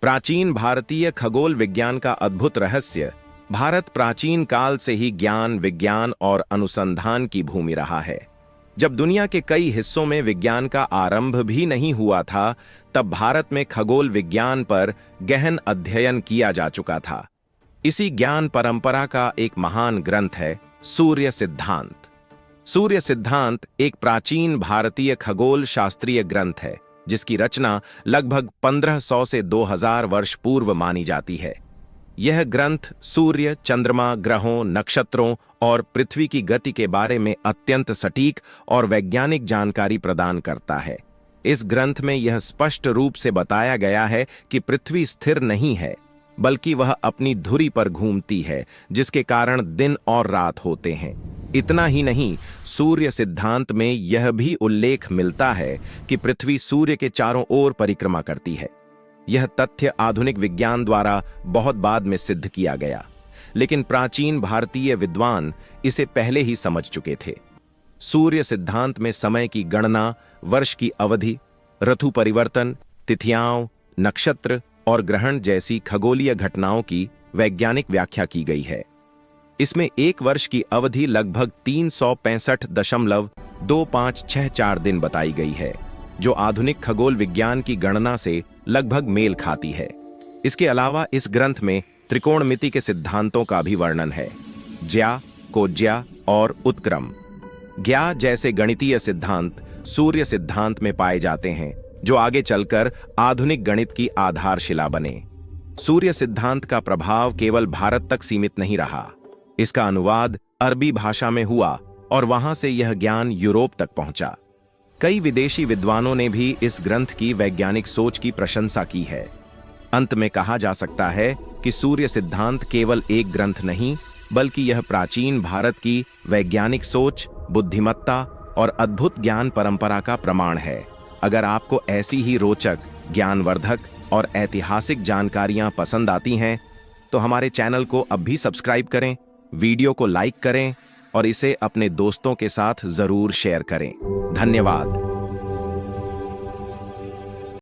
प्राचीन भारतीय खगोल विज्ञान का अद्भुत रहस्य। भारत प्राचीन काल से ही ज्ञान, विज्ञान और अनुसंधान की भूमि रहा है। जब दुनिया के कई हिस्सों में विज्ञान का आरंभ भी नहीं हुआ था, तब भारत में खगोल विज्ञान पर गहन अध्ययन किया जा चुका था। इसी ज्ञान परंपरा का एक महान ग्रंथ है सूर्य सिद्धांत। सूर्य सिद्धांत एक प्राचीन भारतीय खगोल शास्त्रीय ग्रंथ है, जिसकी रचना लगभग 1500 से 2000 वर्ष पूर्व मानी जाती है। यह ग्रंथ सूर्य, चंद्रमा, ग्रहों, नक्षत्रों और पृथ्वी की गति के बारे में अत्यंत सटीक और वैज्ञानिक जानकारी प्रदान करता है। इस ग्रंथ में यह स्पष्ट रूप से बताया गया है कि पृथ्वी स्थिर नहीं है, बल्कि वह अपनी धुरी पर घूमती है, जिसके कारण दिन और रात होते हैं। इतना ही नहीं, सूर्य सिद्धांत में यह भी उल्लेख मिलता है कि पृथ्वी सूर्य के चारों ओर परिक्रमा करती है। यह तथ्य आधुनिक विज्ञान द्वारा बहुत बाद में सिद्ध किया गया, लेकिन प्राचीन भारतीय विद्वान इसे पहले ही समझ चुके थे। सूर्य सिद्धांत में समय की गणना, वर्ष की अवधि, ऋतु परिवर्तन, तिथियां, नक्षत्र और ग्रहण जैसी खगोलीय घटनाओं की वैज्ञानिक व्याख्या की गई है। इसमें एक वर्ष की अवधि लगभग 365.2564 दिन बताई गई है, जो आधुनिक खगोल विज्ञान की गणना से लगभग मेल खाती है। इसके अलावा इस ग्रंथ में त्रिकोणमिति के सिद्धांतों का भी वर्णन है, ज्या, कोज्या और उत्क्रम। ज्या जैसे गणितीय सिद्धांत सूर्य सिद्धांत में पाए जाते हैं, जो आगे चलकर आधुनिक गणित की आधारशिला बने। सूर्य सिद्धांत का प्रभाव केवल भारत तक सीमित नहीं रहा। इसका अनुवाद अरबी भाषा में हुआ और वहां से यह ज्ञान यूरोप तक पहुंचा। कई विदेशी विद्वानों ने भी इस ग्रंथ की वैज्ञानिक सोच की प्रशंसा की है। अंत में कहा जा सकता है कि सूर्य सिद्धांत केवल एक ग्रंथ नहीं, बल्कि यह प्राचीन भारत की वैज्ञानिक सोच, बुद्धिमत्ता और अद्भुत ज्ञान परंपरा का प्रमाण है। अगर आपको ऐसी ही रोचक, ज्ञानवर्धक और ऐतिहासिक जानकारियां पसंद आती हैं, तो हमारे चैनल को अब भी सब्सक्राइब करें, वीडियो को लाइक करें और इसे अपने दोस्तों के साथ जरूर शेयर करें। धन्यवाद।